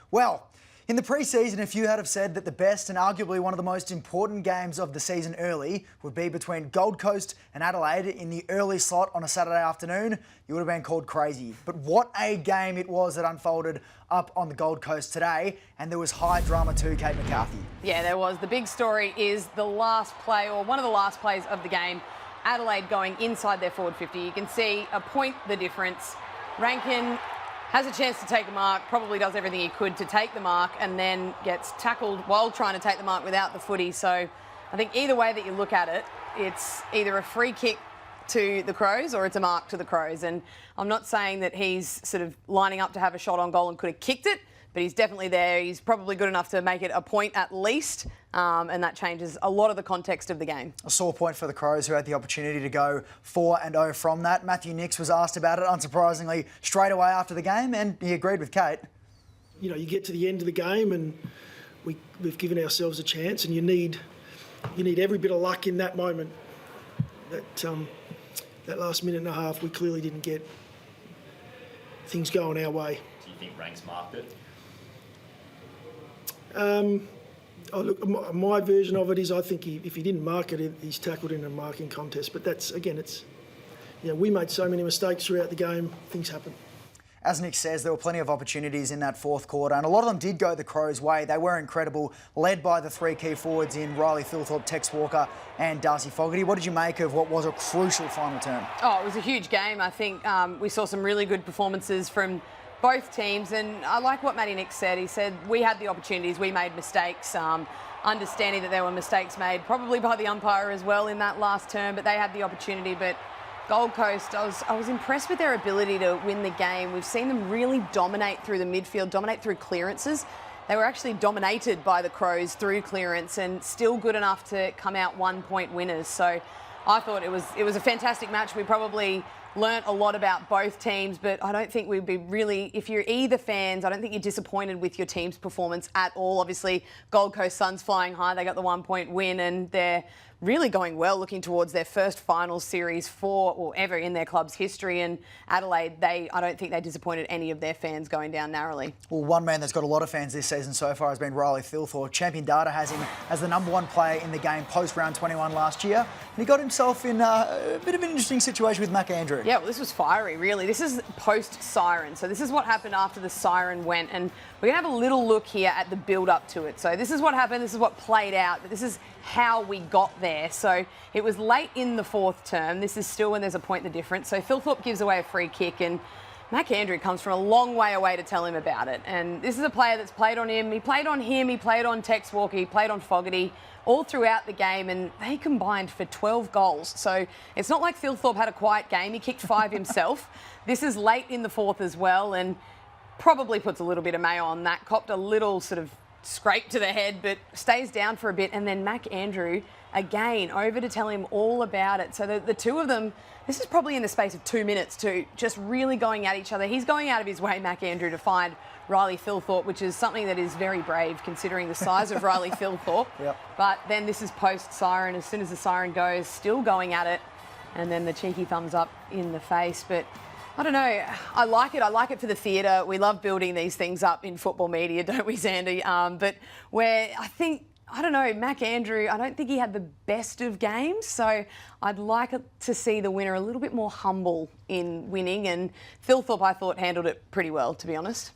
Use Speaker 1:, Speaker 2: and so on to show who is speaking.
Speaker 1: Well, in the pre-season, a few had have said that the best and arguably one of the most important games of the season early would be between Gold Coast and Adelaide in the early slot on a Saturday afternoon. You would have been called crazy. But what a game it was that unfolded up on the Gold Coast today, and there was high drama too, Kate McCarthy.
Speaker 2: Yeah, there was. The big story is the last play, or one of the last plays of the game, Adelaide going inside their forward 50. You can see a point the difference. Rankin has a chance to take a mark, probably does everything he could to take the mark, and then gets tackled while trying to take the mark without the footy. So I think either way that you look at it, it's either a free kick to the Crows or it's a mark to the Crows. And I'm not saying that he's sort of lining up to have a shot on goal and could have kicked it, but he's definitely there. He's probably good enough to make it a point at least, and that changes a lot of the context of the game. A
Speaker 1: sore point for the Crows, who had the opportunity to go 4-0 from that. Matthew Nicks was asked about it, unsurprisingly, straight away after the game, and he agreed with Kate.
Speaker 3: You know, you get to the end of the game and we've given ourselves a chance, and you need every bit of luck in that moment. That last minute and a half, we clearly didn't get things going our way.
Speaker 4: Do you think Ranks marked it?
Speaker 3: Look, my version of it is I think if he didn't mark it, he's tackled in a marking contest. But that's, again, we made so many mistakes throughout the game, things happen.
Speaker 1: As Nick says, there were plenty of opportunities in that fourth quarter, and a lot of them did go the Crows' way. They were incredible, led by the three key forwards in Riley Thilthorpe, Tex Walker and Darcy Fogarty. What did you make of what was a crucial final term?
Speaker 2: Oh, it was a huge game. I think we saw some really good performances from both teams, and I like what Matty Nicks said. He said we had the opportunities, we made mistakes, understanding that there were mistakes made probably by the umpire as well in that last term, but they had the opportunity. But Gold Coast, I was impressed with their ability to win the game. We've seen them really dominate through the midfield, dominate through clearances. They were actually dominated by the Crows through clearance and still good enough to come out 1 point winners. So I thought it was a fantastic match. We probably learnt a lot about both teams, but I don't think we'd be really, if you're either fans, I don't think you're disappointed with your team's performance at all. Obviously, Gold Coast Suns flying high. They got the 1 point win, and they're really going well, looking towards their first finals series ever in their club's history. And Adelaide, I don't think they disappointed any of their fans going down narrowly.
Speaker 1: Well, one man that's got a lot of fans this season so far has been Riley Thilthorpe. Champion Data has him as the #1 player in the game post round 21 last year. And he got himself in a bit of an interesting situation with McAndrew.
Speaker 2: Yeah, well, this was fiery, really. This is post-siren. So this is what happened after the siren went. And we're going to have a little look here at the build-up to it. So this is what happened. This is what played out. But this is how we got there. So it was late in the fourth term. This is still when there's a point the difference. So Thilthorpe gives away a free kick, and McAndrew comes from a long way away to tell him about it. And this is a player that's played on him. He played on Tex Walker, he played on Fogarty all throughout the game, and they combined for 12 goals. So it's not like Thilthorpe had a quiet game. He kicked 5 himself. This is late in the fourth as well, and probably puts a little bit of mayo on that. Copped a little sort of scrape to the head, but stays down for a bit. And then McAndrew, again, over to tell him all about it. So the two of them, this is probably in the space of 2 minutes too, just really going at each other. He's going out of his way, McAndrew, to find Riley Thilthorpe, which is something that is very brave considering the size of Riley Thilthorpe.
Speaker 1: Yep.
Speaker 2: But then this is post-siren. As soon as the siren goes, still going at it. And then the cheeky thumbs up in the face. But I don't know. I like it. I like it for the theatre. We love building these things up in football media, don't we, Xander? But I don't know, McAndrew, I don't think he had the best of games. So I'd like to see the winner a little bit more humble in winning. And Thilthorpe, I thought, handled it pretty well, to be honest.